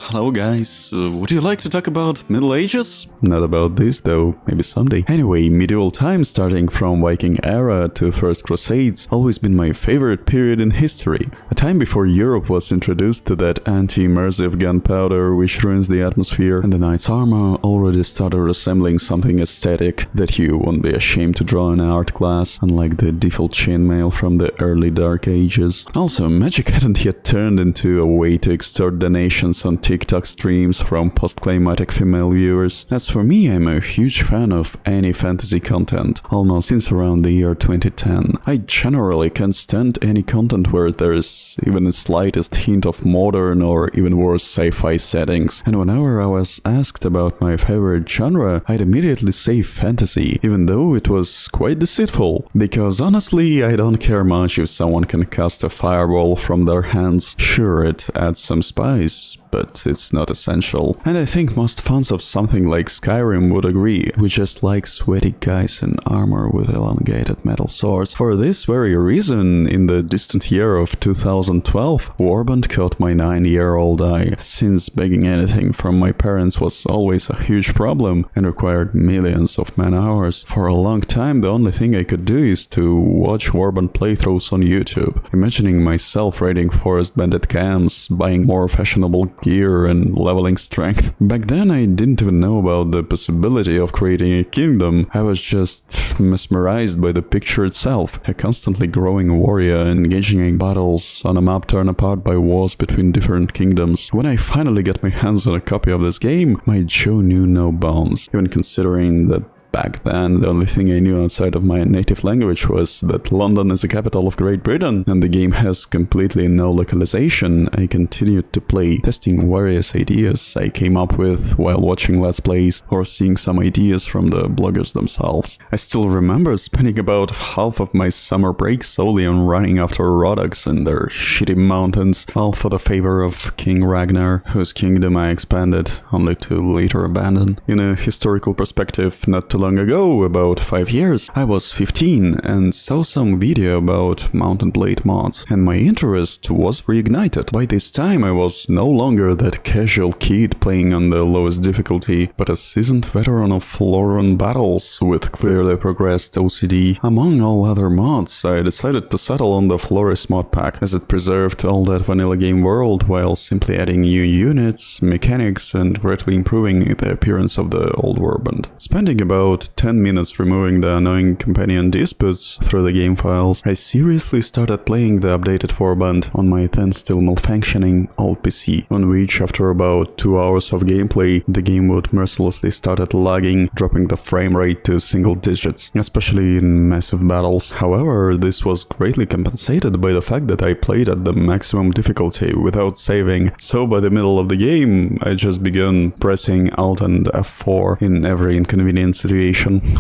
Hello guys, would you like to talk about Middle Ages? Not about this though, maybe someday. Anyway, medieval times starting from Viking era to First Crusades always been my favorite period in history. A time before Europe was introduced to that anti-immersive gunpowder which ruins the atmosphere, and the knight's armor already started resembling something aesthetic that you won't be ashamed to draw in art class, unlike the default chainmail from the early Dark Ages. Also, magic hadn't yet turned into a way to extort donations on TikTok streams from post-climatic female viewers. As for me, I'm a huge fan of any fantasy content, almost since around the year 2010. I generally can't stand any content where there's even the slightest hint of modern or even worse sci-fi settings, and whenever I was asked about my favorite genre, I'd immediately say fantasy, even though it was quite deceitful, because honestly, I don't care much if someone can cast a fireball from their hands. Sure, it adds some spice, but it's not essential. And I think most fans of something like Skyrim would agree. We just like sweaty guys in armor with elongated metal swords. For this very reason, in the distant year of 2012, Warband caught my 9-year-old eye, since begging anything from my parents was always a huge problem and required millions of man-hours. For a long time, the only thing I could do is to watch Warband playthroughs on YouTube, imagining myself raiding forest bandit camps, buying more fashionable gear and leveling strength. Back then I didn't even know about the possibility of creating a kingdom. I was just mesmerized by the picture itself, a constantly growing warrior engaging in battles on a map torn apart by wars between different kingdoms. When I finally got my hands on a copy of this game, my jaw knew no bounds, even considering that back then, the only thing I knew outside of my native language was that London is the capital of Great Britain, and the game has completely no localization. I continued to play, testing various ideas I came up with while watching Let's Plays or seeing some ideas from the bloggers themselves. I still remember spending about half of my summer break solely on running after Rodoks in their shitty mountains, all for the favor of King Ragnar, whose kingdom I expanded, only to later abandon. In a historical perspective, not too long ago, about 5 years, I was 15 and saw some video about Mountain Blade mods, and my interest was reignited. By this time I was no longer that casual kid playing on the lowest difficulty, but a seasoned veteran of lore-run battles with clearly progressed OCD. Among all other mods, I decided to settle on the Floris mod pack, as it preserved all that vanilla game world while simply adding new units, mechanics, and greatly improving the appearance of the old Warband. Spending about 10 minutes removing the annoying companion disputes through the game files, I seriously started playing the updated Warband on my then still malfunctioning old PC, on which after about 2 hours of gameplay, the game would mercilessly started lagging, dropping the frame rate to single digits, especially in massive battles. However, this was greatly compensated by the fact that I played at the maximum difficulty without saving, so by the middle of the game, I just began pressing Alt and F4 in every inconvenient situation,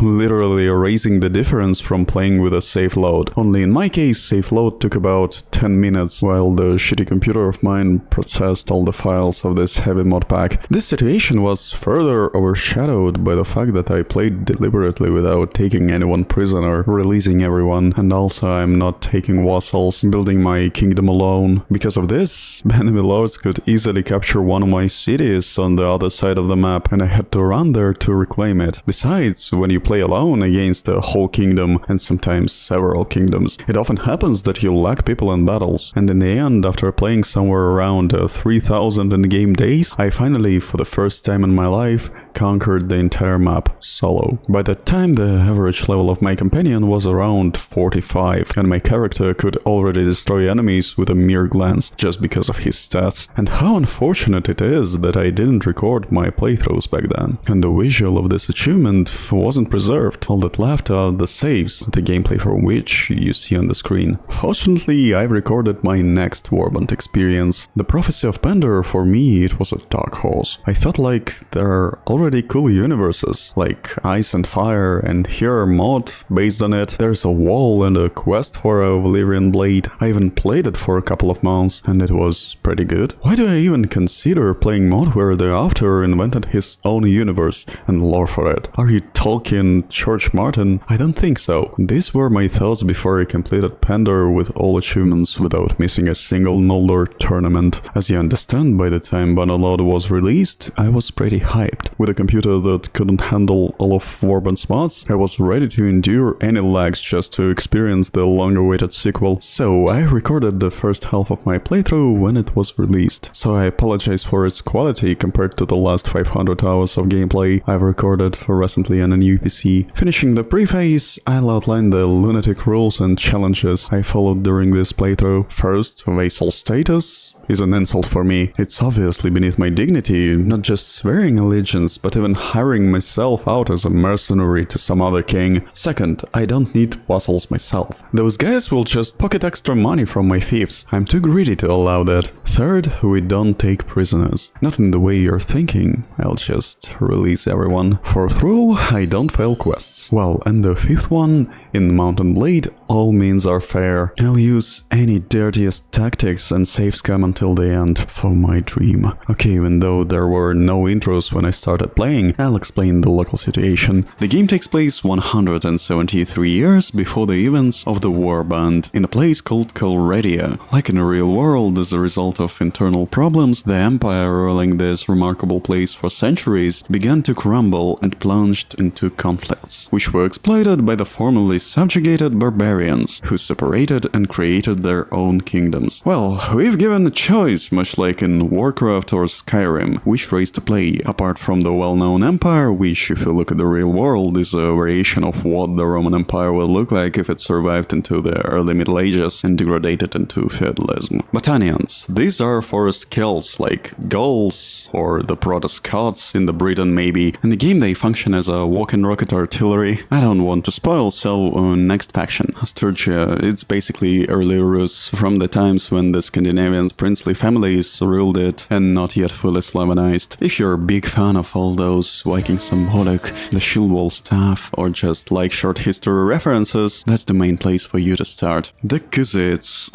literally erasing the difference from playing with a safe load. Only in my case, safe load took about 10 minutes, while the shitty computer of mine processed all the files of this heavy mod pack. This situation was further overshadowed by the fact that I played deliberately without taking anyone prisoner, releasing everyone, and also I'm not taking vassals, building my kingdom alone. Because of this, Bannerlords could easily capture one of my cities on the other side of the map, and I had to run there to reclaim it. Besides, when you play alone against a whole kingdom, and sometimes several kingdoms, it often happens that you lack people in battles, and in the end, after playing somewhere around 3000 in-game days, I finally, for the first time in my life, conquered the entire map solo. By that time, the average level of my companion was around 45, and my character could already destroy enemies with a mere glance, just because of his stats. And how unfortunate it is that I didn't record my playthroughs back then, and the visual of this achievement wasn't preserved. All that left are the saves, the gameplay for which you see on the screen. Fortunately, I've recorded my next Warband experience. The Prophecy of Pandar, for me, it was a dark horse. I thought like there are already cool universes, like Ice and Fire, and here a mod based on it. There's a wall and a quest for a Valyrian blade. I even played it for a couple of months, and it was pretty good. Why do I even consider playing mod where the author invented his own universe and lore for it? Are you Tolkien, George Martin? I don't think so. These were my thoughts before I completed Pandar with all achievements without missing a single Noldor tournament. As you understand, by the time Bannerlord was released, I was pretty hyped. With a computer that couldn't handle all of Warband's mods, I was ready to endure any lags just to experience the long-awaited sequel. So I recorded the first half of my playthrough when it was released. So I apologize for its quality compared to the last 500 hours of gameplay I've recorded recently on a new PC. Finishing the preface, I'll outline the lunatic rules and challenges I followed during this playthrough. First, vassal status is an insult for me. It's obviously beneath my dignity, not just swearing allegiance, but even hiring myself out as a mercenary to some other king. Second, I don't need vassals myself. Those guys will just pocket extra money from my fiefs. I'm too greedy to allow that. Third, we don't take prisoners. Not in the way you're thinking. I'll just release everyone. Fourth rule, I don't fail quests. Well, and the fifth one, in Mount and Blade, all means are fair. I'll use any dirtiest tactics and save scam until the end for my dream. Okay, even though there were no intros when I started playing, I'll explain the local situation. The game takes place 173 years before the events of the Warband, in a place called Colredia. Like in the real world, as a result of internal problems, the empire ruling this remarkable place for centuries began to crumble and plunged into conflicts, which were exploited by the formerly subjugated barbarians, who separated and created their own kingdoms. Well, we've given a choice, much like in Warcraft or Skyrim, which race to play, apart from the well-known empire, which, if you look at the real world, is a variation of what the Roman Empire will look like if it survived into the early Middle Ages and degraded into feudalism. Botanians, these are forest Celts like Gauls or the Proto-Scots in the Britain maybe. In the game they function as a walking rocket artillery. I don't want to spoil, so next faction, Sturgia. It's basically early Rus from the times when the Scandinavian princely families ruled it and not yet fully Slavanized. If you're a big fan of all those Viking symbolic, the shield wall stuff, or just like short history references, that's the main place for you to start. The Khuzaits,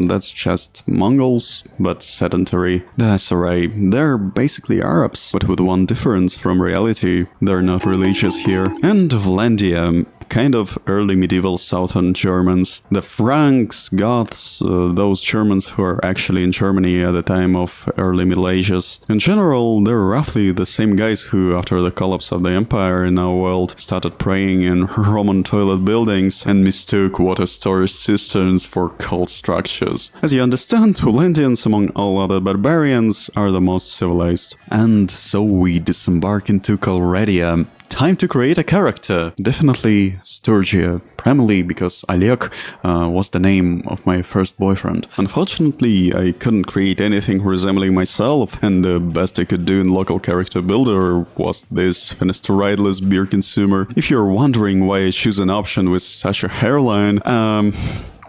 that's just Mongols, but sedentary. The Aserai, they're basically Arabs, but with one difference from reality, they're not religious here. And Vlandia, kind of early medieval southern Germans. The Franks, Goths, those Germans who are actually in Germany at the time of early Middle Ages. In general, they're roughly the same guys who, after the collapse of the empire in our world, started praying in Roman toilet buildings and mistook water storage cisterns for cult structures. As you understand, Vlandians, among all other barbarians, are the most civilized. And so we disembark into Colredia. Time to create a character. Definitely Sturgia, primarily because Alek was the name of my first boyfriend. Unfortunately, I couldn't create anything resembling myself, and the best I could do in local character builder was this finasteride-less beer consumer. If you're wondering why I choose an option with such a hairline,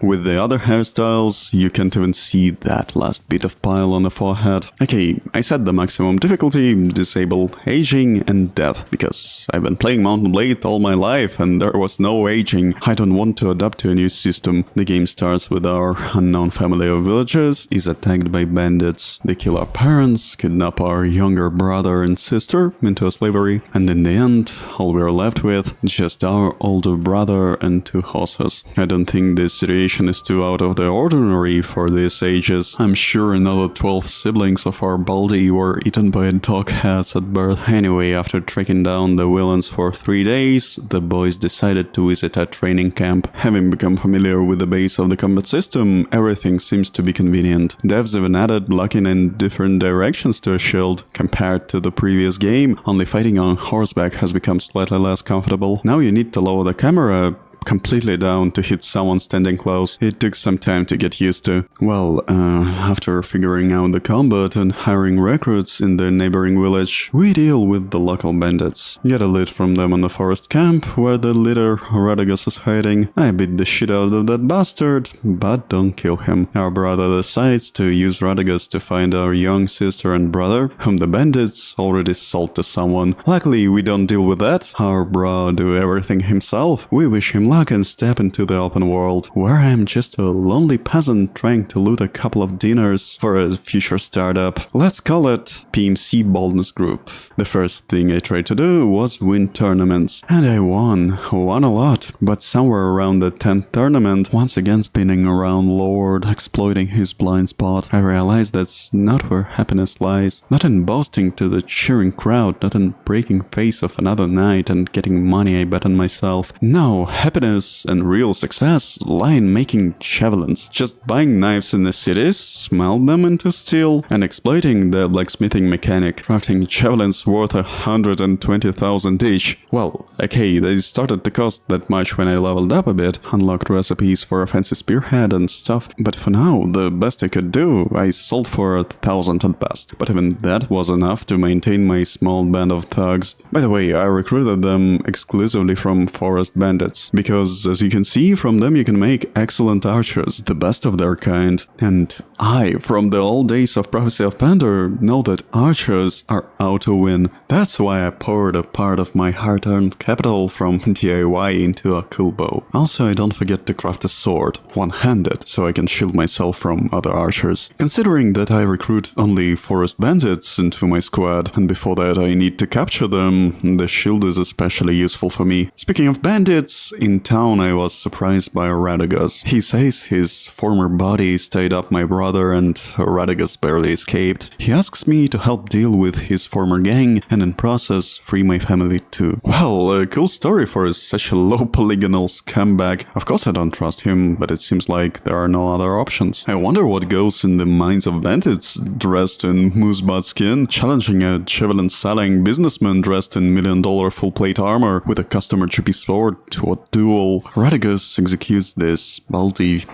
with the other hairstyles, you can't even see that last bit of pile on the forehead. Okay, I set the maximum difficulty, disable aging and death, because I've been playing Mount and Blade all my life and there was no aging. I don't want to adapt to a new system. The game starts with our unknown family of villagers is attacked by bandits. They kill our parents, kidnap our younger brother and sister into slavery, and in the end, all we're left with, just our older brother and 2 horses. I don't think this situation is too out of the ordinary for these ages. I'm sure another 12 siblings of our Baldi were eaten by dog heads at birth. Anyway, after tracking down the villains for 3 days, the boys decided to visit a training camp. Having become familiar with the base of the combat system, everything seems to be convenient. Devs even added blocking in different directions to a shield. Compared to the previous game, only fighting on horseback has become slightly less comfortable. Now you need to lower the camera completely down to hit someone standing close. It took some time to get used to. Well, after figuring out the combat and hiring recruits in the neighboring village, we deal with the local bandits. Get a loot from them on the forest camp, where the leader Radagast is hiding. I beat the shit out of that bastard, but don't kill him. Our brother decides to use Radagast to find our young sister and brother, whom the bandits already sold to someone. Luckily, we don't deal with that. Our bro do everything himself. We wish him luck and step into the open world, where I am just a lonely peasant trying to loot a couple of dinners for a future startup. Let's call it PMC Boldness Group. The first thing I tried to do was win tournaments, and I won a lot, but somewhere around the 10th tournament, once again spinning around Lord, exploiting his blind spot, I realized that's not where happiness lies. Not in boasting to the cheering crowd, not in breaking face of another night and getting money I bet on myself. No, happiness and real success lie in making javelins. Just buying knives in the cities, smelt them into steel, and exploiting the blacksmithing mechanic, crafting javelins worth 120,000 each. Well, okay, they started to cost that much when I leveled up a bit, unlocked recipes for a fancy spearhead and stuff, but for now, the best I could do, I sold for 1,000 at best. But even that was enough to maintain my small band of thugs. By the way, I recruited them exclusively from forest bandits, because as you can see, from them you can make excellent archers, the best of their kind. And I, from the old days of Prophecy of Pandor, know that archers are out to win. That's why I poured a part of my hard-earned capital from DIY into a cool bow. Also, I don't forget to craft a sword, one-handed, so I can shield myself from other archers. Considering that I recruit only forest bandits into my squad, and before that I need to capture them, the shield is especially useful for me. Speaking of bandits, in town I was surprised by Radagast. He says his former body stayed up my brother and Radagast barely escaped. He asks me to help deal with his former gang and in process free my family too. Well, a cool story for such a low polygonal scumbag. Of course I don't trust him, but it seems like there are no other options. I wonder what goes in the minds of bandits dressed in moose-butt skin, challenging a javelin-selling businessman dressed in $1 million full-plate armor with a customer chippy sword to a duel. Radagast executes this baldy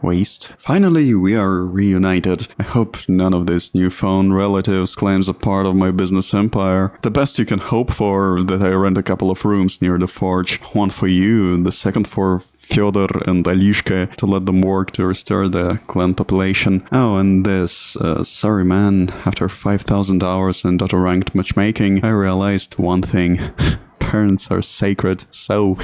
waste. Finally, we are reunited. I hope none of these newfound relatives claims a part of my business empire. The best you can hope for that I rent a couple of rooms near the forge. One for you, the second for Fyodor and Alishka to let them work to restore the clan population. Oh, and this, sorry man, after 5,000 hours in auto-ranked matchmaking, I realized one thing. Parents are sacred, so...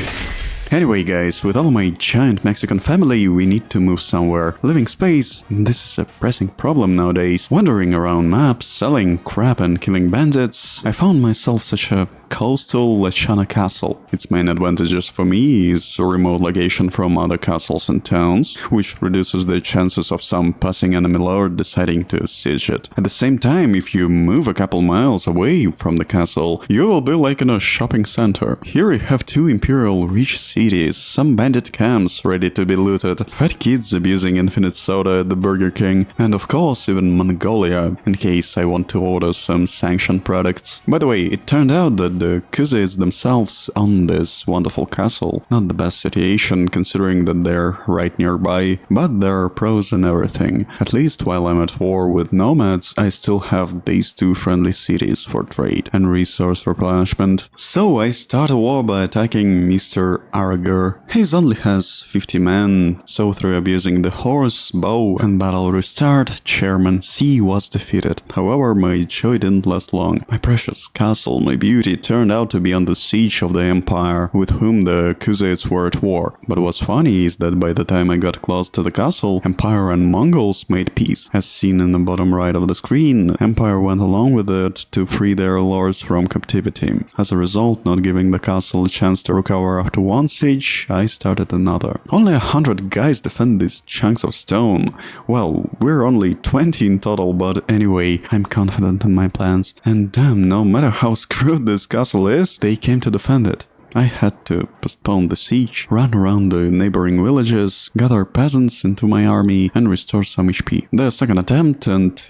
Anyway guys, with all my giant Mexican family, we need to move somewhere. Living space, this is a pressing problem nowadays. Wandering around maps, selling crap and killing bandits, I found myself such a coastal Lechana castle. Its main advantages for me is a remote location from other castles and towns, which reduces the chances of some passing enemy lord deciding to siege it. At the same time, if you move a couple miles away from the castle, you will be like in a shopping center. Here you have two imperial rich cities, some bandit camps ready to be looted, fat kids abusing infinite soda at the Burger King, and of course even Mongolia, in case I want to order some sanctioned products. By the way, it turned out that the Kuzits themselves own this wonderful castle. Not the best situation considering that they're right nearby, but there are pros in everything. At least while I'm at war with nomads, I still have these two friendly cities for trade and resource replenishment. So I start a war by attacking Mr. Aragur. He only has 50 men, so through abusing the horse, bow and battle restart, Chairman C was defeated. However, my joy didn't last long. My precious castle, my beauty, turned out to be under siege of the Empire, with whom the Kuzits were at war. But what's funny is that by the time I got close to the castle, Empire and Mongols made peace. As seen in the bottom right of the screen, Empire went along with it to free their lords from captivity. As a result, not giving the castle a chance to recover after one siege, I started another. Only 100 guys defend these chunks of stone. Well, we're only 20 in total, but anyway, I'm confident in my plans. And damn, no matter how screwed this castle is, they came to defend it. I had to postpone the siege, run around the neighboring villages, gather peasants into my army, and restore some HP. The second attempt and...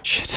Shit.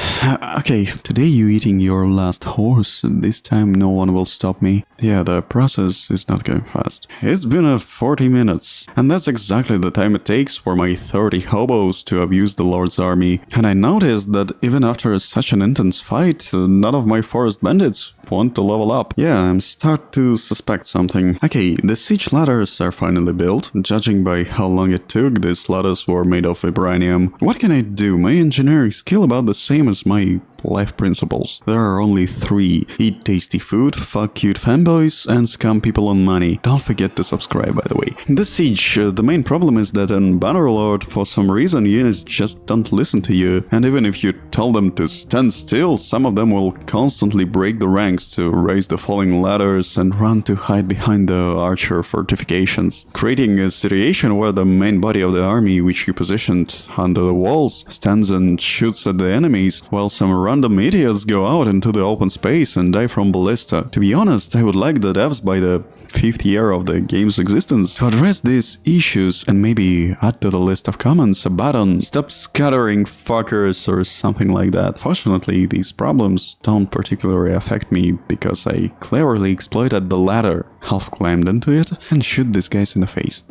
Okay, today you eating your last horse. This time no one will stop me. Yeah, the process is not going fast. It's been 40 minutes, and that's exactly the time it takes for my 30 hobos to abuse the Lord's army. And I noticed that even after such an intense fight, none of my forest bandits want to level up. Yeah, I'm start to suspect something. Okay, the siege ladders are finally built. Judging by how long it took, these ladders were made of vibranium. What can I do? My engineering skill about the same as my life principles. There are only 3. Eat tasty food, fuck cute fanboys, and scam people on money. Don't forget to subscribe, by the way. In this siege, the main problem is that in Bannerlord, for some reason, units just don't listen to you, and even if you tell them to stand still, some of them will constantly break the ranks to raise the falling ladders and run to hide behind the archer fortifications, creating a situation where the main body of the army, which you positioned under the walls, stands and shoots at the enemies, while some random idiots go out into the open space and die from ballista. To be honest, I would like the devs by the 5th year of the game's existence to address these issues and maybe add to the list of comments a button "Stop scattering fuckers" or something like that. Fortunately, these problems don't particularly affect me because I cleverly exploited the ladder, half climbed into it, and shoot these guys in the face.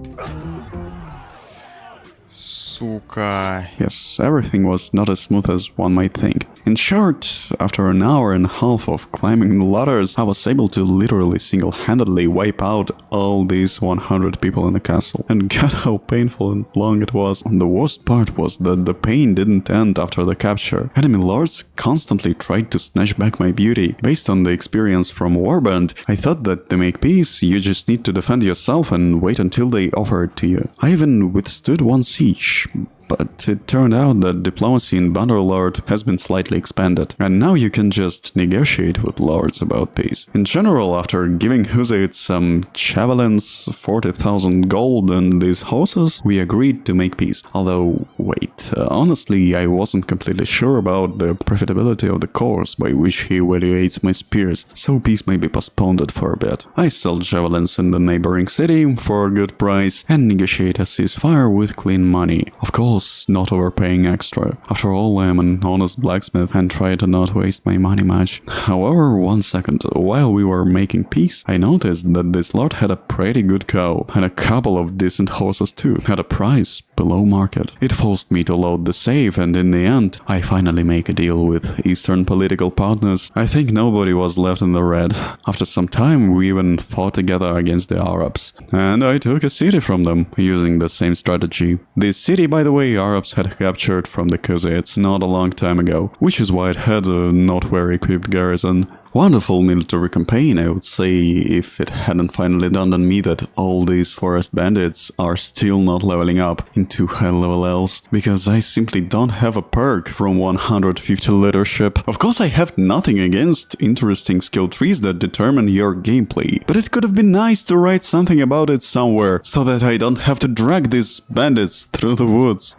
Сука. Yes, everything was not as smooth as one might think. In short, after an hour and a half of climbing the ladders, I was able to literally single-handedly wipe out all these 100 people in the castle. And god, how painful and long it was. And the worst part was that the pain didn't end after the capture. Enemy lords constantly tried to snatch back my beauty. Based on the experience from Warband, I thought that to make peace, you just need to defend yourself and wait until they offer it to you. I even withstood one siege. But it turned out that diplomacy in Bannerlord has been slightly expanded, and now you can just negotiate with lords about peace. In general, after giving Hussite some javelins, 40,000 gold and these horses, we agreed to make peace. Although, wait, honestly, I wasn't completely sure about the profitability of the course by which he evaluates my spears, so peace may be postponed for a bit. I sell javelins in the neighboring city for a good price and negotiate a ceasefire with clean money. Of course, not overpaying extra. After all, I am an honest blacksmith and try to not waste my money much. However, 1 second, while we were making peace, I noticed that this lord had a pretty good cow, and a couple of decent horses too, at a price below market. It forced me to load the safe, and in the end, I finally make a deal with Eastern political partners. I think nobody was left in the red. After some time, we even fought together against the Arabs. And I took a city from them, using the same strategy. This city, by the way, Arabs had captured from the Khuzaits not a long time ago, which is why it had a not very equipped garrison. Wonderful military campaign, I would say, if it hadn't finally dawned on me that all these forest bandits are still not leveling up into high-level elves, because I simply don't have a perk from 150 leadership. Of course, I have nothing against interesting skill trees that determine your gameplay, but it could have been nice to write something about it somewhere, so that I don't have to drag these bandits through the woods.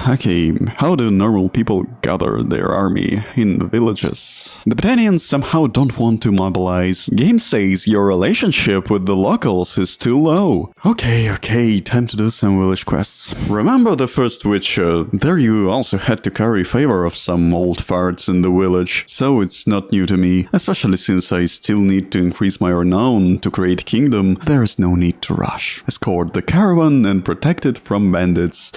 Okay, how do normal people gather their army in villages? The Botanians somehow don't want to mobilize. Game says your relationship with the locals is too low. Okay, time to do some village quests. Remember the first Witcher? There you also had to curry favor of some old farts in the village, so it's not new to me. Especially since I still need to increase my renown to create kingdom, there's no need to rush. Escort the caravan and protect it from bandits.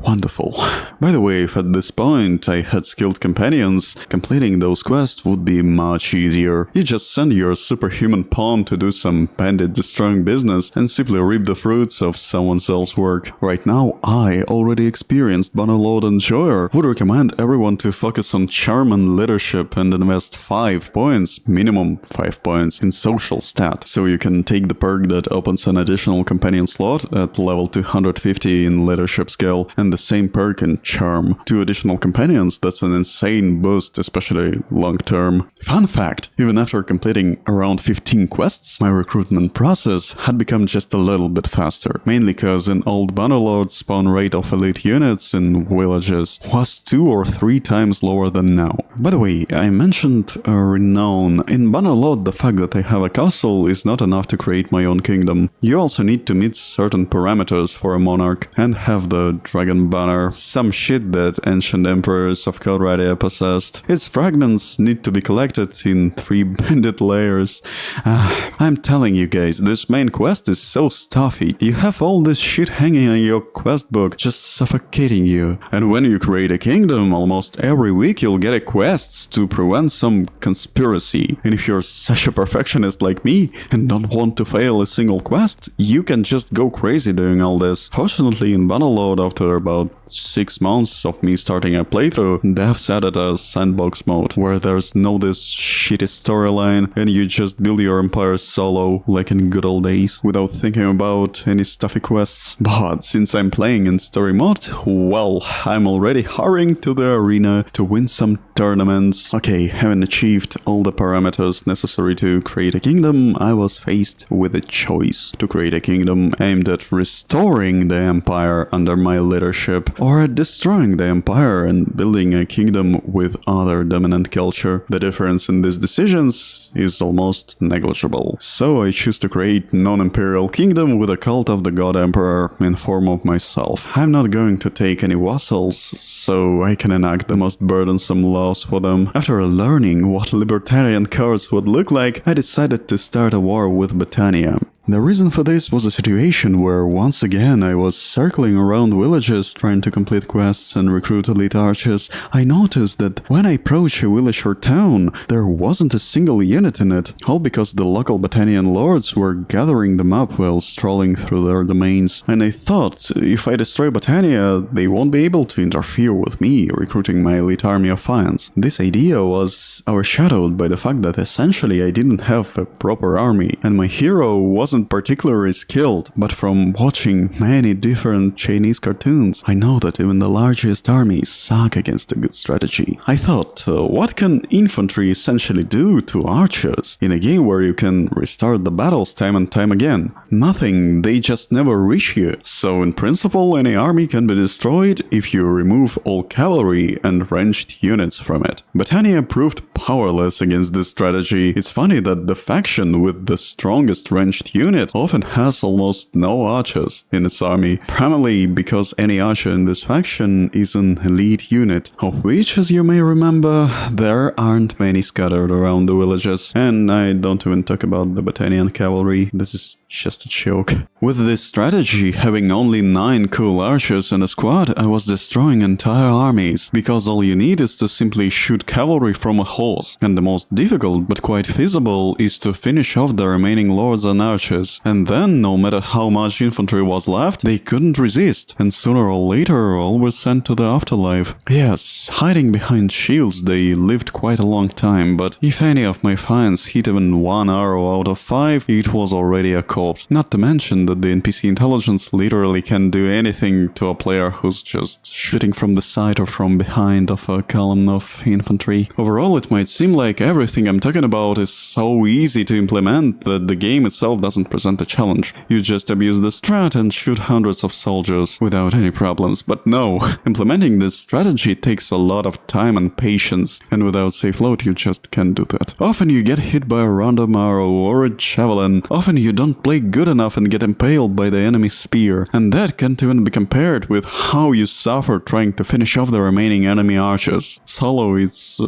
Wonderful. By the way, if at this point I had skilled companions, completing those quests would be much easier. You just send your superhuman pawn to do some bandit destroying business and simply reap the fruits of someone else's work. Right now, I, already experienced Bannerlord enjoyer, would recommend everyone to focus on charm and leadership and invest 5 points, minimum 5 points, in social stat, so you can take the perk that opens an additional companion slot at level 250 in leadership skill, and the same perk in charm. 2 additional companions, that's an insane boost, especially long term. Fun fact, even after completing around 15 quests, my recruitment process had become just a little bit faster, mainly cause in old Bannerlord spawn rate of elite units in villages was 2 or 3 times lower than now. By the way, I mentioned renown. In Bannerlord, the fact that I have a castle is not enough to create my own kingdom. You also need to meet certain parameters for a monarch and have the dragon banner, some shit that ancient emperors of Calradia possessed. Its fragments need to be collected in 3 bandit layers. I'm telling you guys, this main quest is so stuffy. You have all this shit hanging on your quest book, just suffocating you. And when you create a kingdom, almost every week you'll get a quest to prevent some conspiracy. And if you're such a perfectionist like me and don't want to fail a single quest, you can just go crazy doing all this. Fortunately, in Bannerlord, after about 6 months of me starting a playthrough, devs added a sandbox mode where there's no this shitty storyline and you just build your empire solo like in good old days without thinking about any stuffy quests. But since I'm playing in story mode, well, I'm already hurrying to the arena to win some tournaments. Okay, having achieved all the parameters necessary to create a kingdom, I was faced with a choice to create a kingdom aimed at restoring the empire under my leadership or at destroying the empire and building a kingdom with other dominant culture. The difference in these decisions is almost negligible. So I choose to create non-imperial kingdom with a cult of the god emperor in form of myself. I'm not going to take any vassals, so I can enact the most burdensome laws for them. After learning what libertarian cars would look like, I decided to start a war with Britannia. The reason for this was a situation where once again I was circling around villages trying to complete quests and recruit elite archers. I noticed that when I approached a village or town, there wasn't a single unit in it, all because the local Botanian lords were gathering them up while strolling through their domains. And I thought, if I destroy Botania, they won't be able to interfere with me recruiting my elite army of fans. This idea was overshadowed by the fact that essentially I didn't have a proper army, and my hero wasn't particularly skilled, but from watching many different Chinese cartoons, I know that even the largest armies suck against a good strategy. I thought, what can infantry essentially do to archers in a game where you can restart the battles time and time again? Nothing, they just never reach you. So in principle, any army can be destroyed if you remove all cavalry and ranged units from it. Britannia proved powerless against this strategy. It's funny that the faction with the strongest ranged unit often has almost no archers in its army, primarily because any archer in this faction is an elite unit, of which, as you may remember, there aren't many scattered around the villages. And I don't even talk about the Botanian cavalry, this is just a joke. With this strategy, having only 9 cool archers in a squad, I was destroying entire armies, because all you need is to simply shoot cavalry from a horse, and the most difficult but quite feasible is to finish off the remaining lords and archers, and then, no matter how much infantry was left, they couldn't resist, and sooner or later all were sent to the afterlife. Yes, hiding behind shields they lived quite a long time, but if any of my fans hit even 1 arrow out of 5, it was already a corpse. Not to mention that the NPC intelligence literally can do anything to a player who's just shooting from the side or from behind of a column of infantry. Overall, it might seem like everything I'm talking about is so easy to implement that the game itself doesn't present a challenge. You just abuse the strat and shoot hundreds of soldiers without any problems. But no, implementing this strategy takes a lot of time and patience, and without safe load you just can't do that. Often you get hit by a random arrow or a javelin, often you don't play good enough and get impaled by the enemy spear, and that can't even be compared with how you suffer trying to finish off the remaining enemy archers. Solo it's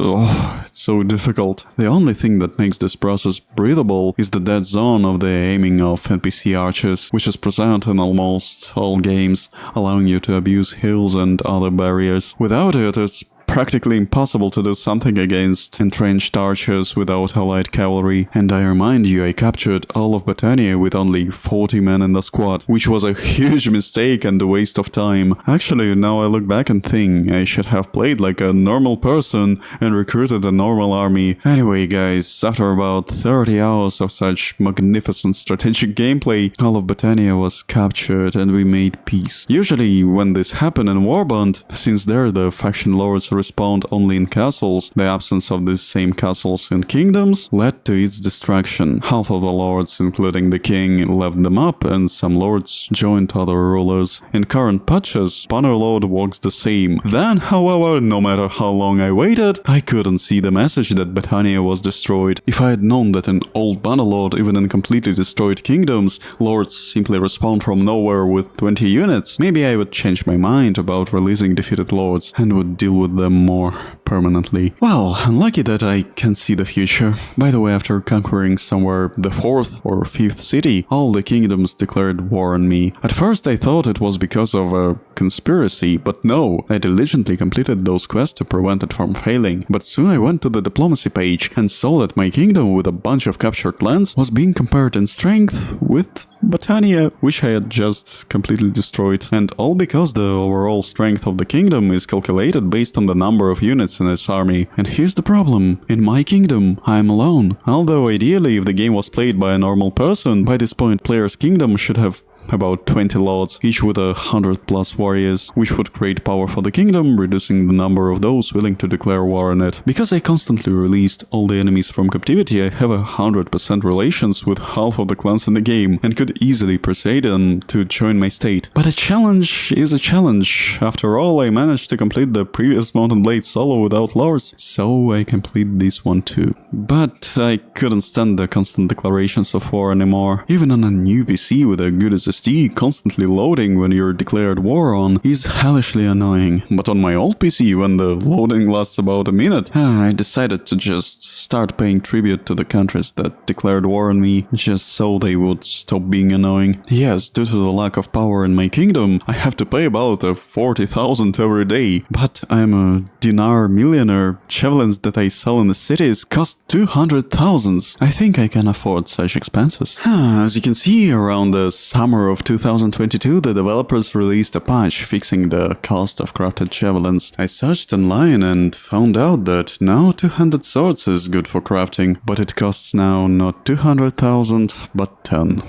so difficult. The only thing that makes this process breathable is the dead zone of the aiming of NPC archers, which is present in almost all games, allowing you to abuse hills and other barriers. Without it, it's practically impossible to do something against entrenched archers without allied cavalry, and I remind you, I captured all of Britannia with only 40 men in the squad, which was a huge mistake and a waste of time. Actually, now I look back and think I should have played like a normal person and recruited a normal army. Anyway guys, after about 30 hours of such magnificent strategic gameplay, all of Britannia was captured and we made peace. Usually when this happened in Warband, since there the faction lords respawned only in castles, the absence of these same castles in kingdoms led to its destruction. Half of the lords, including the king, left them up, and some lords joined other rulers. In current patches, Bannerlord works the same. Then, however, no matter how long I waited, I couldn't see the message that Britannia was destroyed. If I had known that in old Bannerlord, even in completely destroyed kingdoms, lords simply respawn from nowhere with 20 units, maybe I would change my mind about releasing defeated lords and would deal with them them more permanently. Well, lucky that I can see the future. By the way, after conquering somewhere the 4th or 5th city, all the kingdoms declared war on me. At first I thought it was because of a conspiracy, but no, I diligently completed those quests to prevent it from failing. But soon I went to the diplomacy page and saw that my kingdom with a bunch of captured lands was being compared in strength with Botania, which I had just completely destroyed. And all because the overall strength of the kingdom is calculated based on the number of units in its army. And here's the problem. In my kingdom, I'm alone. Although ideally, if the game was played by a normal person, by this point player's kingdom should have about 20 lords, each with 100+ warriors, which would create power for the kingdom, reducing the number of those willing to declare war on it. Because I constantly released all the enemies from captivity, I have 100% relations with half of the clans in the game, and could easily persuade them to join my state. But a challenge is a challenge. After all, I managed to complete the previous Mountain Blade solo without lords, so I complete this one too. But I couldn't stand the constant declarations of war anymore. Even on a new PC with a good SSD, constantly loading when you're declared war on is hellishly annoying. But on my old PC, when the loading lasts about a minute, I decided to just start paying tribute to the countries that declared war on me, just so they would stop being annoying. Yes, due to the lack of power in my kingdom, I have to pay about 40,000 every day. But I'm a dinar millionaire. Javelins that I sell in the cities cost 200,000. I think I can afford such expenses. As you can see, around the summer of 2022, the developers released a patch fixing the cost of crafted javelins. I searched online and found out that now two-handed swords is good for crafting, but it costs now not 200,000 but 10,000.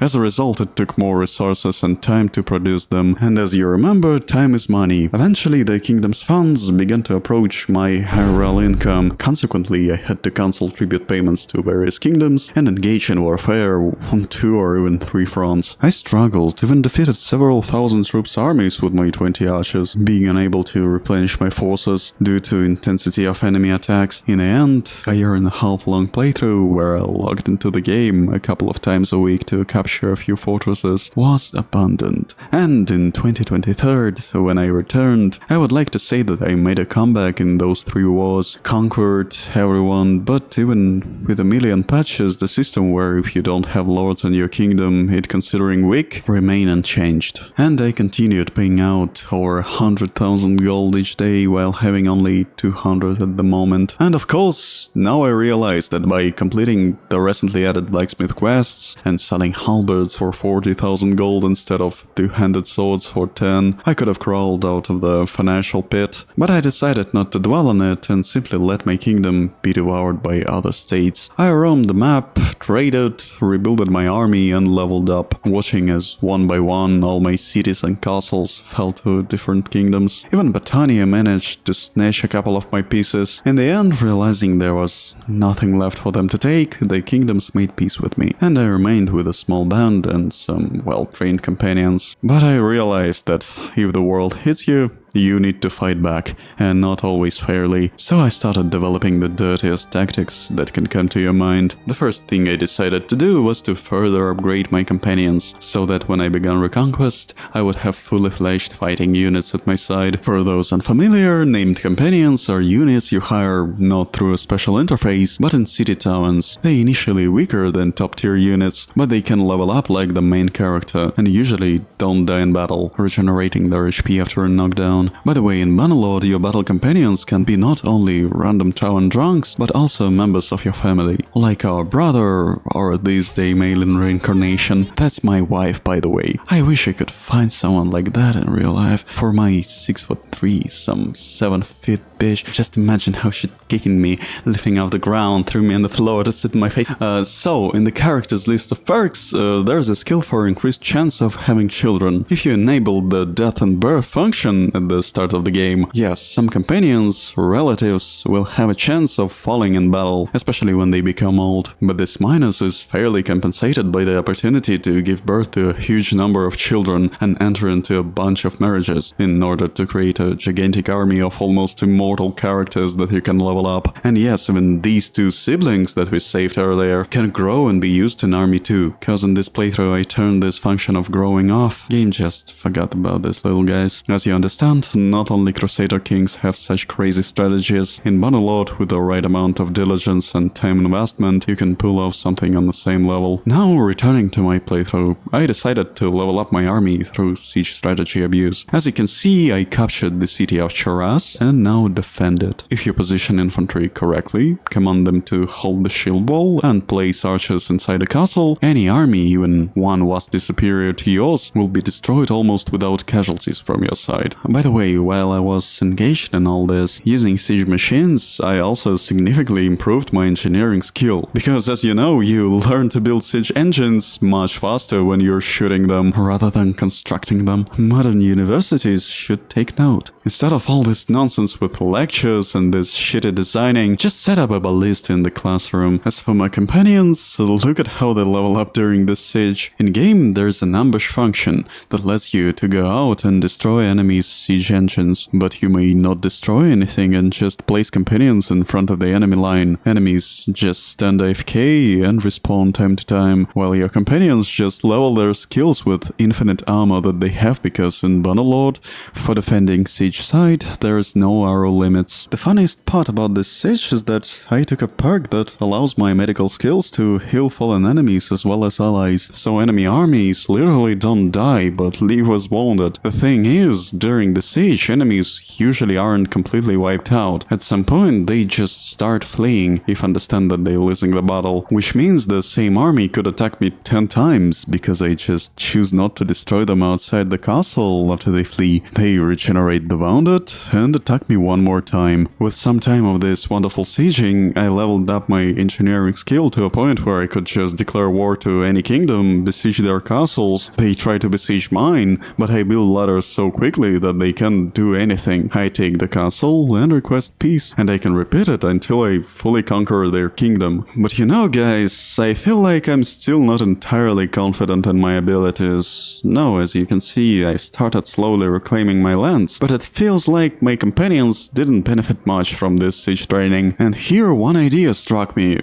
As a result, it took more resources and time to produce them, and as you remember, time is money. Eventually, the kingdom's funds began to approach my higher income. Consequently, I had to cancel tribute payments to various kingdoms and engage in warfare on 2 or even 3 fronts. I struggled, even defeated several thousand troops armies with my 20 archers, being unable to replenish my forces due to intensity of enemy attacks. In the end, a 1.5 year long playthrough where I logged into the game a couple of times a week to capture a few fortresses was abandoned. And in 2023, when I returned, I would like to say that I made a comeback in those 3 wars, conquered everyone, but even with a million patches, the system where if you don't have lords in your kingdom, it considering weak, remain unchanged. And I continued paying out over 100,000 gold each day while having only 200 at the moment. And of course, now I realize that by completing the recently added blacksmith quests and selling halberds for 40,000 gold instead of two-handed swords for 10, I could have crawled out of the financial pit. But I decided not to dwell on it and simply let my kingdom be devoured by other states. I roamed the map, traded, rebuilt my army and leveled up, watching as one by one all my cities and castles fell to different kingdoms. Even Botania managed to snatch a couple of my pieces. In the end, realizing there was nothing left for them to take, the kingdoms made peace with me, and I remained with a small band and some well-trained companions. But I realized that if the world hits you, you need to fight back, and not always fairly. So I started developing the dirtiest tactics that can come to your mind. The first thing I decided to do was to further upgrade my companions, so that when I began Reconquest, I would have fully fledged fighting units at my side. For those unfamiliar, named companions are units you hire not through a special interface, but in city towns. They initially weaker than top tier units, but they can level up like the main character, and usually don't die in battle, regenerating their HP after a knockdown. By the way, in Bannerlord, your battle companions can be not only random town drunks, but also members of your family, like our brother, or this day male in reincarnation. That's my wife, by the way. I wish I could find someone like that in real life. For my 6'3", some 7 feet bitch, just imagine how she'd kicking me, lifting off the ground, threw me on the floor to sit in my face. So, in the character's list of perks, there's a skill for increased chance of having children. If you enable the death and birth function at the start of the game, yes, some companions, relatives, will have a chance of falling in battle, especially when they become old. But this minus is fairly compensated by the opportunity to give birth to a huge number of children and enter into a bunch of marriages, in order to create a gigantic army of almost immortal characters that you can level up. And yes, even these 2 siblings that we saved earlier can grow and be used in army too, cause in this playthrough I turned this function of growing off. Game just forgot about this little guys. As you understand, And not only Crusader Kings have such crazy strategies, in Bannerlord with the right amount of diligence and time investment, you can pull off something on the same level. Now, returning to my playthrough, I decided to level up my army through siege strategy abuse. As you can see, I captured the city of Charaz and now defend it. If you position infantry correctly, command them to hold the shield wall and place archers inside the castle, any army, even one vastly superior to yours, will be destroyed almost without casualties from your side. By the way, while I was engaged in all this, using siege machines, I also significantly improved my engineering skill. Because as you know, you learn to build siege engines much faster when you're shooting them rather than constructing them. Modern universities should take note. Instead of all this nonsense with lectures and this shitty designing, just set up a ballista in the classroom. As for my companions, look at how they level up during this siege. In-game, there's an ambush function that lets you to go out and destroy enemies' siege engines, but you may not destroy anything and just place companions in front of the enemy line. Enemies just stand AFK and respawn time to time, while your companions just level their skills with infinite armor that they have, because in Bannerlord, for defending siege side, there's no arrow limits. The funniest part about this siege is that I took a perk that allows my medical skills to heal fallen enemies as well as allies, so enemy armies literally don't die but leave us wounded. The thing is, during the siege, enemies usually aren't completely wiped out. At some point, they just start fleeing if understand that they're losing the battle, which means the same army could attack me 10 times because I just choose not to destroy them outside the castle after they flee. They regenerate the wounded and attack me one more time. With some time of this wonderful sieging, I leveled up my engineering skill to a point where I could just declare war to any kingdom, besiege their castles. They try to besiege mine, but I build ladders so quickly that they can't do anything. I take the castle and request peace, and I can repeat it until I fully conquer their kingdom. But you know guys, I feel like I'm still not entirely confident in my abilities. No, as you can see, I started slowly reclaiming my lands, but it feels like my companions didn't benefit much from this siege training. And here one idea struck me,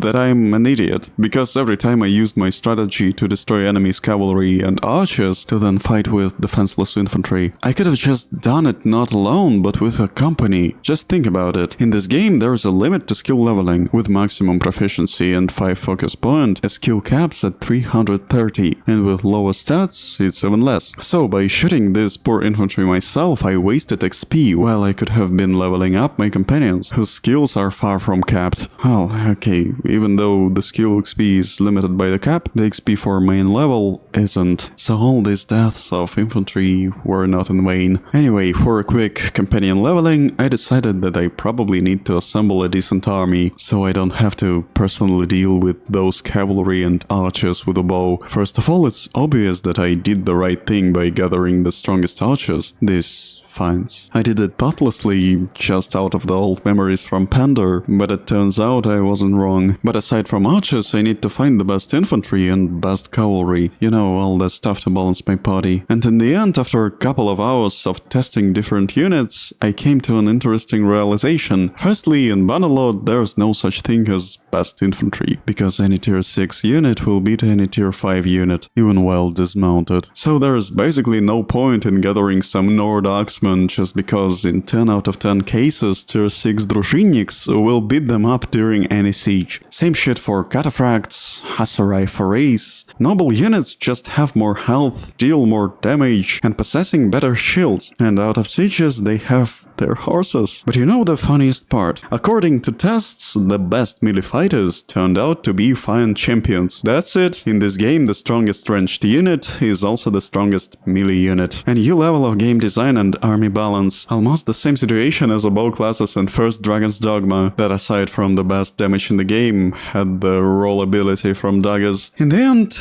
that I'm an idiot, because every time I used my strategy to destroy enemies' cavalry and archers to then fight with defenseless infantry, I could have just done it not alone but with a company. Just think about it. In this game there is a limit to skill leveling. With maximum proficiency and 5 focus point, a skill caps at 330, and with lower stats it's even less. So by shooting this poor infantry myself, I wasted XP while I could have been leveling up my companions, whose skills are far from capped. Well, okay, even though the skill XP is limited by the cap, the XP for main level isn't. So all these deaths of infantry were not in vain. Anyway, for a quick companion leveling, I decided that I probably need to assemble a decent army, so I don't have to personally deal with those cavalry and archers with a bow. First of all, it's obvious that I did the right thing by gathering the strongest archers. This finds. I did it thoughtlessly, just out of the old memories from Pander, but it turns out I wasn't wrong. But aside from archers, I need to find the best infantry and best cavalry. You know, all that stuff to balance my party. And in the end, after a couple of hours of testing different units, I came to an interesting realization. Firstly, in Bannerlord, there's no such thing as best infantry, because any tier 6 unit will beat any tier 5 unit, even while dismounted. So there's basically no point in gathering some Nord Axemen just because in 10 out of 10 cases tier 6 Družinniks will beat them up during any siege. Same shit for Cataphracts, Hasarai Forays. Noble units just have more health, deal more damage, and possessing better shields, and out of sieges they have their horses. But you know the funniest part? According to tests, the best melee fighters turned out to be fine champions. That's it. In this game, the strongest ranged unit is also the strongest melee unit. A new level of game design and army balance. Almost the same situation as bow classes in first Dragon's Dogma, that aside from the best damage in the game, had the roll ability from daggers. In the end,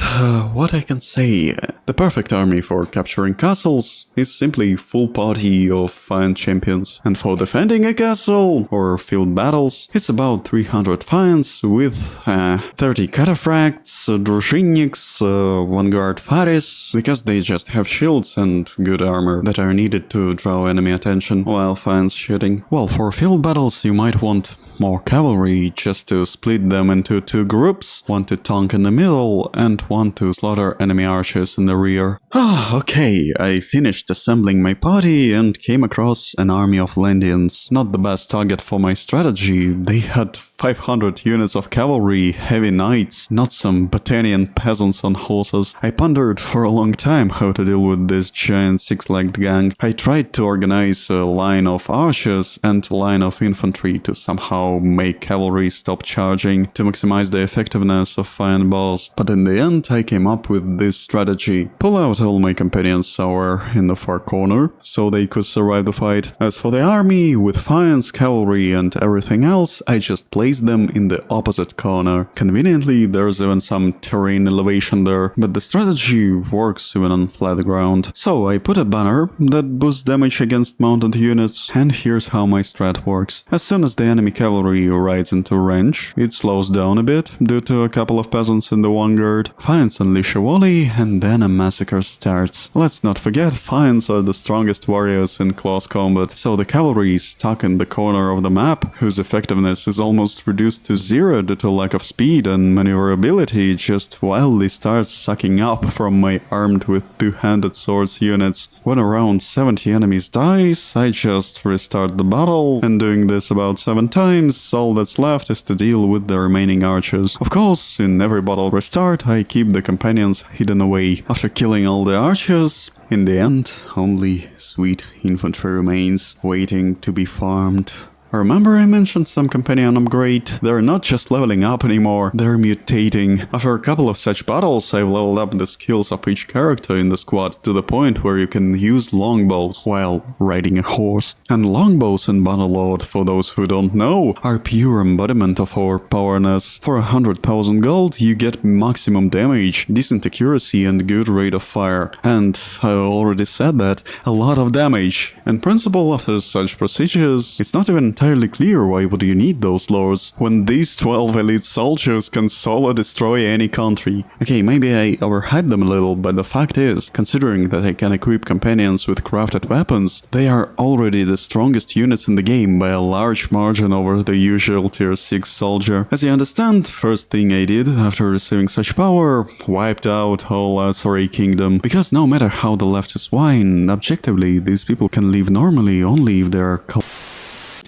what I can say, the perfect army for capturing castles is simply full party of fine champions. And for defending a castle or field battles, it's about 300 fines with 30 Cataphracts, Družinniks, Vanguard Faris, because they just have shields and good armor that are needed to draw enemy attention while fines shooting. Well, for field battles you might want more cavalry just to split them into two groups, one to tank in the middle and one to slaughter enemy archers in the rear. Okay, I finished assembling my party and came across an army of Lendians. Not the best target for my strategy. They had 500 units of cavalry, heavy knights, not some Botanian peasants on horses. I pondered for a long time how to deal with this giant six-legged gang. I tried to organize a line of archers and a line of infantry to somehow make cavalry stop charging to maximize the effectiveness of fire balls. But in the end I came up with this strategy. Pull out all my companions somewhere in the far corner so they could survive the fight. As for the army, with fines, cavalry and everything else, I just placed them in the opposite corner. Conveniently, there's even some terrain elevation there, but the strategy works even on flat ground. So I put a banner that boosts damage against mounted units, and here's how my strat works. As soon as the enemy cavalry rides into range, it slows down a bit due to a couple of peasants in the vanguard. Fines unleash a volley, and then a massacre starts. Let's not forget, Fines are the strongest warriors in close combat, so the cavalry is stuck in the corner of the map, whose effectiveness is almost reduced to zero due to lack of speed and maneuverability, just wildly starts sucking up from my armed with two-handed swords units. When around 70 enemies dies, I just restart the battle, and doing this about 7 times, all that's left is to deal with the remaining archers. Of course, in every battle restart, I keep the companions hidden away. After killing all the archers, in the end, only sweet infantry remains, waiting to be farmed. Remember I mentioned some companion upgrade? They're not just leveling up anymore, they're mutating. After a couple of such battles, I've leveled up the skills of each character in the squad to the point where you can use longbows while riding a horse. And longbows in Bannerlord, for those who don't know, are pure embodiment of our powerness. For 100,000 gold, you get maximum damage, decent accuracy and good rate of fire. And I already said that, a lot of damage. In principle, after such procedures, it's not even entirely clear why would you need those lords, when these 12 elite soldiers can solo destroy any country. Okay, maybe I overhyped them a little, but the fact is, considering that I can equip companions with crafted weapons, they are already the strongest units in the game by a large margin over the usual tier 6 soldier. As you understand, first thing I did after receiving such power, wiped out whole SRA kingdom, because no matter how the leftists whine, objectively these people can live normally only if they are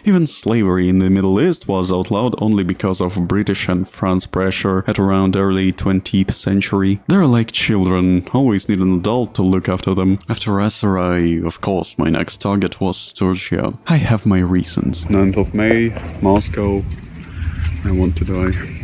Even slavery in the Middle East was outlawed only because of British and France pressure at around early 20th century. They're like children, always need an adult to look after them. After SRI, of course, my next target was Georgia. I have my reasons. 9th of May, Moscow. I want to die.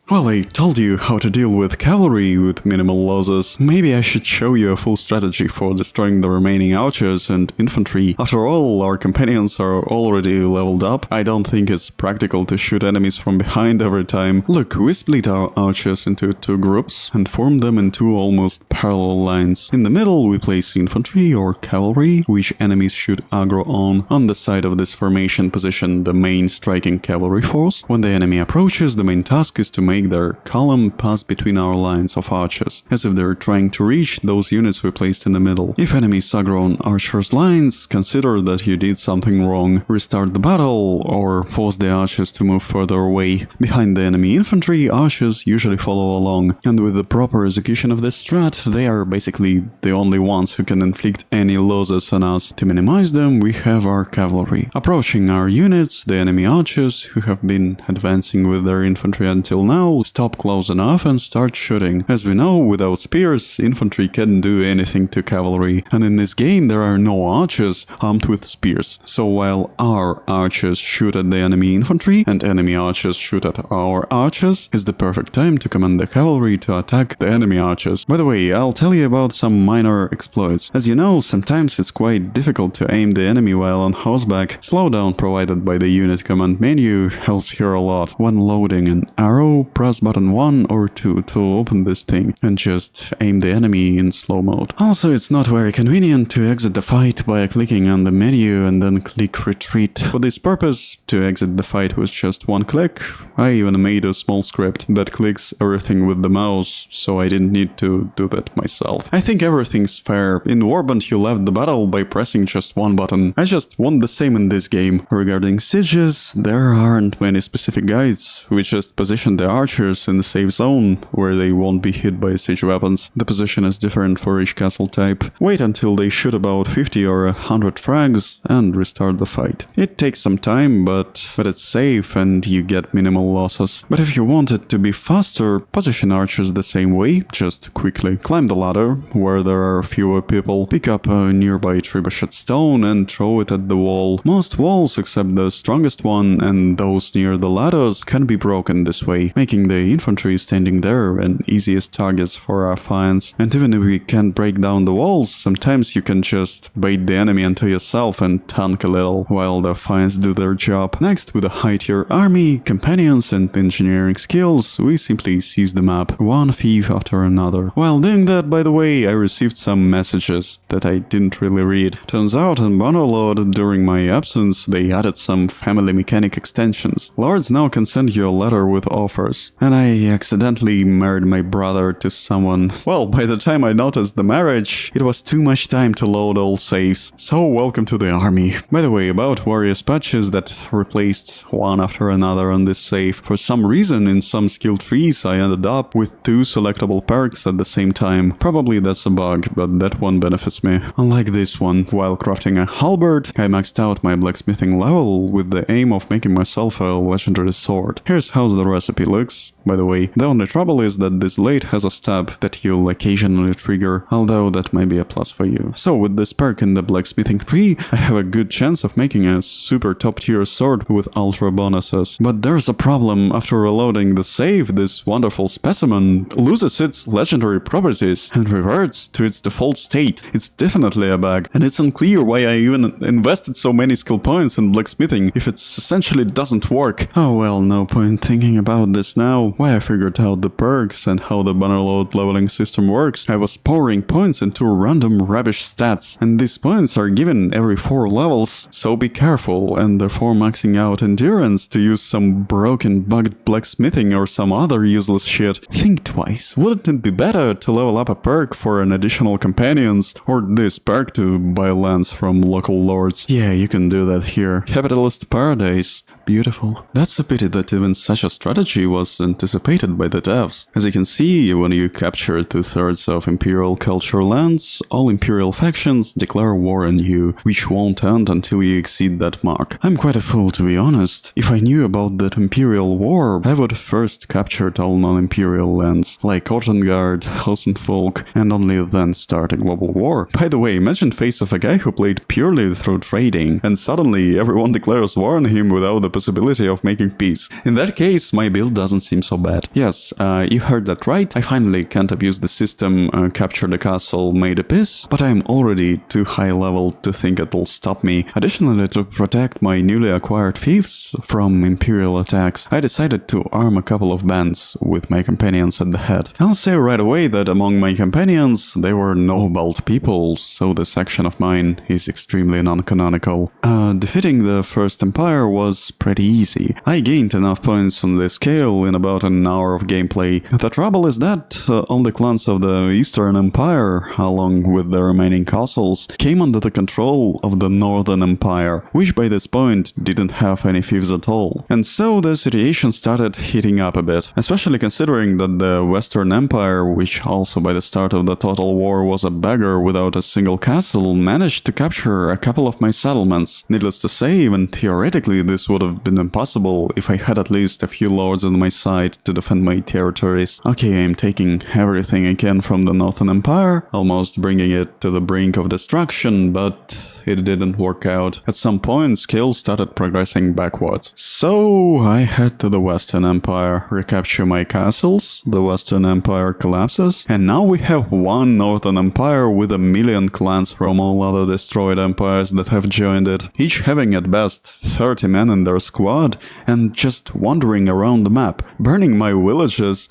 Well, I told you how to deal with cavalry with minimal losses. Maybe I should show you a full strategy for destroying the remaining archers and infantry. After all, our companions are already leveled up. I don't think it's practical to shoot enemies from behind every time. Look, we split our archers into 2 groups and form them in 2 almost parallel lines. In the middle we place infantry or cavalry, which enemies should aggro on. On the side of this formation position the main striking cavalry force. When the enemy approaches, the main task is to make their column pass between our lines of archers, as if they're trying to reach those units we placed in the middle. If enemies aggro on archers' lines, consider that you did something wrong. Restart the battle, or force the archers to move further away. Behind the enemy infantry, archers usually follow along, and with the proper execution of this strat, they are basically the only ones who can inflict any losses on us. To minimize them, we have our cavalry. Approaching our units, the enemy archers, who have been advancing with their infantry until now, stop close enough and start shooting. As we know, without spears, infantry can't do anything to cavalry, and in this game there are no archers armed with spears. So while our archers shoot at the enemy infantry and enemy archers shoot at our archers, is the perfect time to command the cavalry to attack the enemy archers. By the way, I'll tell you about some minor exploits. As you know, sometimes it's quite difficult to aim the enemy while on horseback. Slowdown provided by the unit command menu helps here a lot. When loading an arrow, press button 1 or 2 to open this thing and just aim the enemy in slow mode. Also, it's not very convenient to exit the fight by clicking on the menu and then click retreat. For this purpose, to exit the fight with just one click, I even made a small script that clicks everything with the mouse, so I didn't need to do that myself. I think everything's fair. In Warband you left the battle by pressing just one button. I just want the same in this game. Regarding sieges, there aren't many specific guides. We just position the archers in the safe zone, where they won't be hit by siege weapons. The position is different for each castle type. Wait until they shoot about 50 or 100 frags and restart the fight. It takes some time, but it's safe and you get minimal losses. But if you want it to be faster, position archers the same way. Just quickly climb the ladder, where there are fewer people, pick up a nearby trebuchet stone and throw it at the wall. Most walls, except the strongest one and those near the ladders, can be broken this way, making the infantry standing there an easiest targets for our fans. And even if we can't break down the walls, sometimes you can just bait the enemy onto yourself and tank a little, while the fans do their job. Next, with a high-tier army, companions and engineering skills, we simply seize the map, one thief after another. While doing that, by the way, I received some messages that I didn't really read. Turns out in Bannerlord, during my absence, they added some family mechanic extensions. Lords now can send you a letter with offers. And I accidentally married my brother to someone. Well, by the time I noticed the marriage, it was too much time to load all saves. So welcome to the army. By the way, about various patches that replaced one after another on this save. For some reason, in some skill trees, I ended up with 2 selectable perks at the same time. Probably that's a bug, but that one benefits me. Unlike this one, while crafting a halberd, I maxed out my blacksmithing level with the aim of making myself a legendary sword. Here's how the recipe looks. By the way, the only trouble is that this blade has a stab that you'll occasionally trigger, although that might be a plus for you. So with this perk in the blacksmithing tree, I have a good chance of making a super top tier sword with ultra bonuses. But there's a problem. After reloading the save, this wonderful specimen loses its legendary properties and reverts to its default state. It's definitely a bug, and it's unclear why I even invested so many skill points in blacksmithing if it essentially doesn't work. Oh well, no point thinking about this now. Why I figured out the perks and how the Bannerlord leveling system works, I was pouring points into random rubbish stats, and these points are given every 4 levels, so be careful, and therefore maxing out endurance to use some broken bugged blacksmithing or some other useless shit. Think twice, wouldn't it be better to level up a perk for an additional companions, or this perk to buy lands from local lords? Yeah, you can do that here. Capitalist paradise. Beautiful. That's a pity that even such a strategy was anticipated by the devs. As you can see, when you capture 2/3 of Imperial culture lands, all Imperial factions declare war on you, which won't end until you exceed that mark. I'm quite a fool, to be honest. If I knew about that Imperial war, I would first captured all non-Imperial lands, like Ortengard, Hosenfolk, and only then start a global war. By the way, imagine face of a guy who played purely through trading, and suddenly everyone declares war on him without the possibility of making peace. In that case, my build doesn't seem so bad. Yes, you heard that right. I finally can't abuse the system, capture the castle, made a peace, but I'm already too high level to think it'll stop me. Additionally, to protect my newly acquired fiefs from Imperial attacks, I decided to arm a couple of bands with my companions at the head. I'll say right away that among my companions, they were noble people, so this action of mine is extremely non-canonical. Defeating the First Empire was pretty easy. I gained enough points on the scale in about an hour of gameplay. The trouble is that all the clans of the Eastern Empire, along with the remaining castles, came under the control of the Northern Empire, which by this point didn't have any fiefs at all. And so the situation started heating up a bit, especially considering that the Western Empire, which also by the start of the total war was a beggar without a single castle, managed to capture a couple of my settlements. Needless to say, even theoretically this would have been impossible if I had at least a few lords on my side to defend my territories. Okay, I'm taking everything I can from the Northern Empire, almost bringing it to the brink of destruction, but it didn't work out. At some point, skills started progressing backwards. So I head to the Western Empire, recapture my castles, the Western Empire collapses, and now we have one Northern Empire with 1 million clans from all other destroyed empires that have joined it, each having at best 30 men in their squad, and just wandering around the map, burning my villages.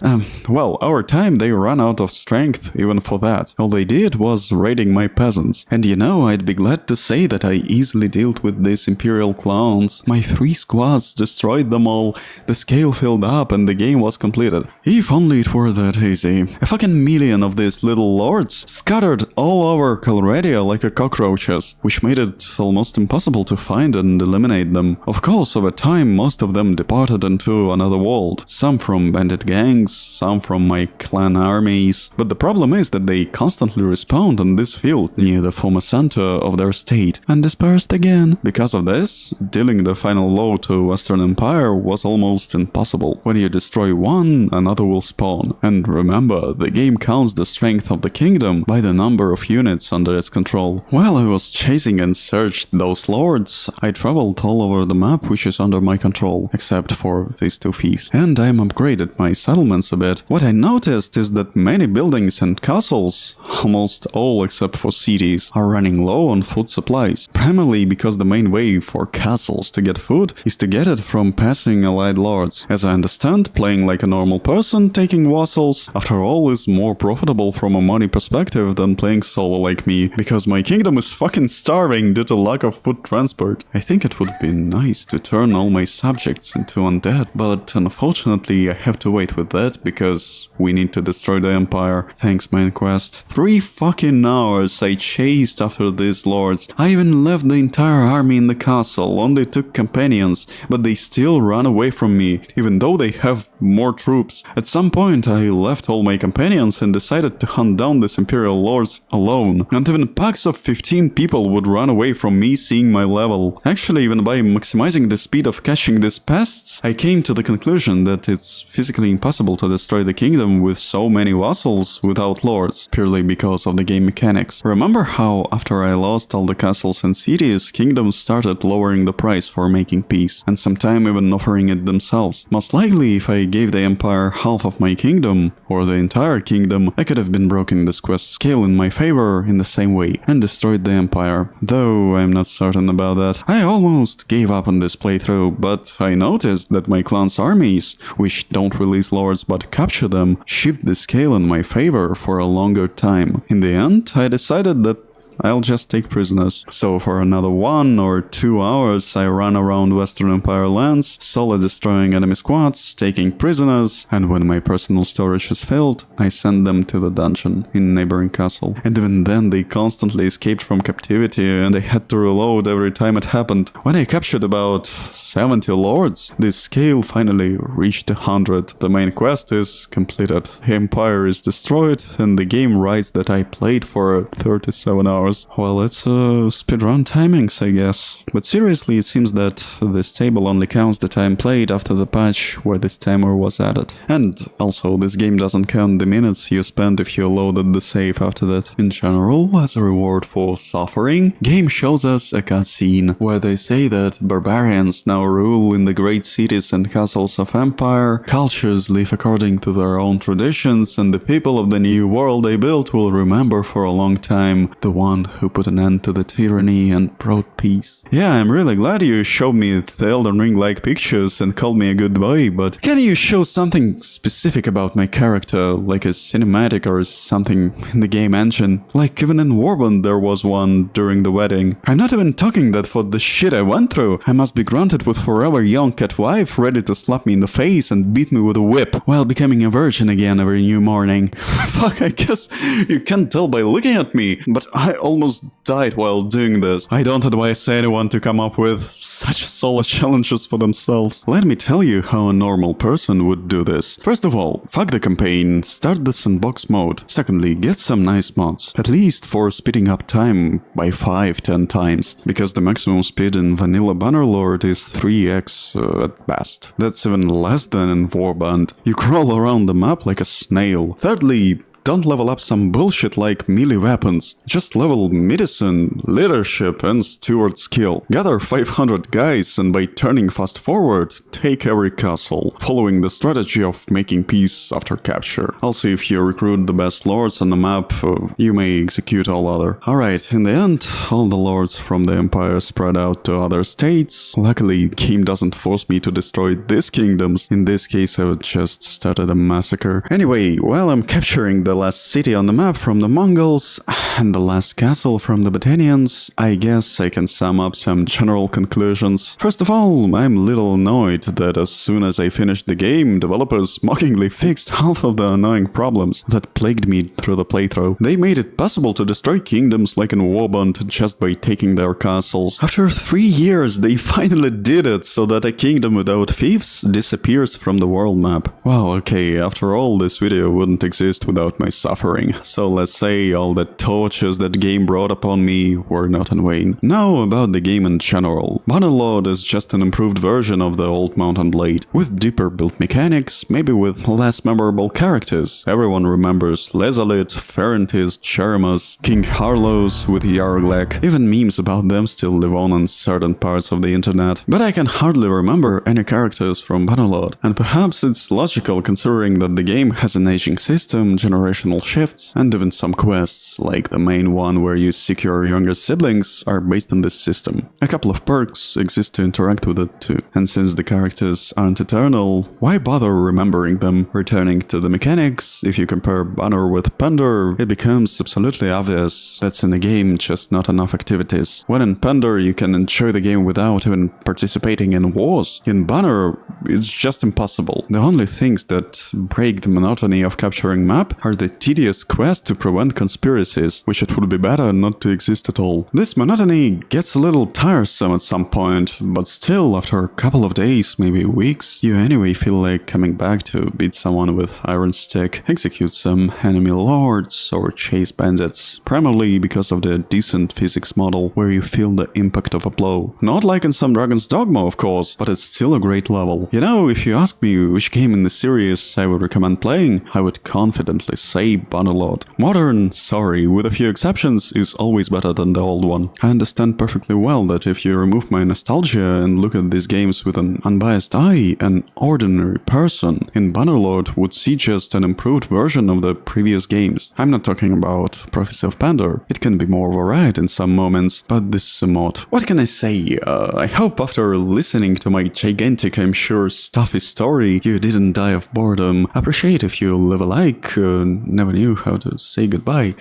Well, over time they ran out of strength even for that. All they did was raiding my peasants. And you know, I'd be glad to say that I easily dealt with these imperial clowns. My 3 squads destroyed them all, the scale filled up and the game was completed. If only it were that easy. A fucking million of these little lords scattered all over Calradia like a cockroaches, which made it almost impossible to find and eliminate them. Of course, over time most of them departed into another world, some from bandit gangs, some from my clan armies, but the problem is that they constantly respawned on this field near the former center of their state and dispersed again. Because of this, dealing the final blow to Western Empire was almost impossible. When you destroy one, another will spawn. And remember, the game counts the strength of the kingdom by the number of units under its control. While I was chasing and searched those lords, I traveled all over the map which is under my control, except for these 2 fiefs. And I upgraded my settlements a bit. What I noticed is that many buildings and castles, almost all except for cities, are running low on food supplies, primarily because the main way for castles to get food is to get it from passing allied lords. As I understand, playing like a normal person, taking vassals, after all, is more profitable from a money perspective than playing solo like me, because my kingdom is fucking starving due to lack of food transport. I think it would be nice to turn all my subjects into undead, but unfortunately I have to wait with that because we need to destroy the empire. Thanks, main quest. 3 fucking hours I chased after these lords. I even left the entire army in the castle, only took companions, but they still ran away from me, even though they have more troops. At some point I left all my companions and decided to hunt down these imperial lords alone. And even packs of 15 people would run away from me seeing my level. Actually, even by maximizing the speed of catching these pests, I came to the conclusion that it's physically impossible to destroy the kingdom with so many vassals without lords, purely because of the game mechanics. Remember how after I lost all the castles and cities, kingdoms started lowering the price for making peace, and sometime even offering it themselves. Most likely, if I gave the empire half of my kingdom, or the entire kingdom, I could have been broken this quest scale in my favor in the same way, and destroyed the empire. Though I'm not certain about that. I almost gave up on this playthrough, but I noticed that my clan's armies, which don't release lords but capture them, shift the scale in my favor for a longer time. In the end, I decided that I'll just take prisoners. So for another 1 or 2 hours I ran around Western Empire lands, slowly destroying enemy squads, taking prisoners, and when my personal storage is filled, I send them to the dungeon in neighboring castle. And even then they constantly escaped from captivity and I had to reload every time it happened. When I captured about 70 lords, this scale finally reached 100. The main quest is completed. The empire is destroyed and the game writes that I played for 37 hours. Well, it's speedrun timings, I guess. But seriously, it seems that this table only counts the time played after the patch where this timer was added. And also, this game doesn't count the minutes you spent if you loaded the save after that. In general, as a reward for suffering, game shows us a cutscene where they say that barbarians now rule in the great cities and castles of empire, cultures live according to their own traditions, and the people of the new world they built will remember for a long time the one who put an end to the tyranny and brought peace. Yeah, I'm really glad you showed me the Elden Ring-like pictures and called me a good boy, but can you show something specific about my character, like a cinematic or something in the game engine? Like even in Warband there was one during the wedding. I'm not even talking that for the shit I went through, I must be granted with forever young cat wife ready to slap me in the face and beat me with a whip while becoming a virgin again every new morning. Fuck, I guess you can't tell by looking at me, but I almost died while doing this. I don't advise anyone to come up with such solo challenges for themselves. Let me tell you how a normal person would do this. First of all, fuck the campaign, start the sandbox mode. Secondly, get some nice mods, at least for speeding up time by 5-10 times, because the maximum speed in vanilla Bannerlord is 3x at best. That's even less than in Warband. You crawl around the map like a snail. Thirdly, don't level up some bullshit like melee weapons. Just level medicine, leadership, and steward skill. Gather 500 guys and by turning fast forward, take every castle, following the strategy of making peace after capture. Also, if you recruit the best lords on the map, you may execute all other. Alright, in the end, all the lords from the empire spread out to other states. Luckily, game doesn't force me to destroy these kingdoms. In this case, I would just started a massacre. Anyway, while I'm capturing the last city on the map from the Mongols and the last castle from the Botanians, I guess I can sum up some general conclusions. First of all, I'm a little annoyed that as soon as I finished the game, developers mockingly fixed half of the annoying problems that plagued me through the playthrough. They made it possible to destroy kingdoms like in Warband just by taking their castles. After 3 years, they finally did it so that a kingdom without fiefs disappears from the world map. Well, okay, after all, this video wouldn't exist without my suffering, so let's say all the tortures that game brought upon me were not in vain. Now about the game in general. Bannerlord is just an improved version of the old Mount and Blade, with deeper build mechanics, maybe with less memorable characters. Everyone remembers Lezalit, Ferentis, Cheremus, King Harlows with Yarglek. Even memes about them still live on in certain parts of the internet. But I can hardly remember any characters from Bannerlord, and perhaps it's logical considering that the game has an aging system, generational shifts, and even some quests, like the main one where you seek your younger siblings, are based on this system. A couple of perks exist to interact with it too. And since the characters aren't eternal, why bother remembering them? Returning to the mechanics, if you compare Banner with Pender, it becomes absolutely obvious that's in the game just not enough activities. When in Pender you can enjoy the game without even participating in wars, in Banner it's just impossible. The only things that break the monotony of capturing map are the tedious quest to prevent conspiracies, which it would be better not to exist at all. This monotony gets a little tiresome at some point, but still, after a couple of days, maybe weeks, you anyway feel like coming back to beat someone with iron stick, execute some enemy lords, or chase bandits, primarily because of the decent physics model where you feel the impact of a blow. Not like in some Dragon's Dogma, of course, but it's still a great level. You know, if you ask me which game in the series I would recommend playing, I would confidently say Bannerlord. Modern, sorry, with a few exceptions, is always better than the old one. I understand perfectly well that if you remove my nostalgia and look at these games with an unbiased eye, an ordinary person in Bannerlord would see just an improved version of the previous games. I'm not talking about Prophecy of Pender. It can be more varied in some moments, but this is a mod. What can I say? I hope after listening to my gigantic, I'm sure, stuffy story, you didn't die of boredom. Appreciate if you leave a like. Never knew how to say goodbye.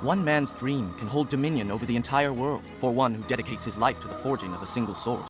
One man's dream can hold dominion over the entire world, for one who dedicates his life to the forging of a single sword.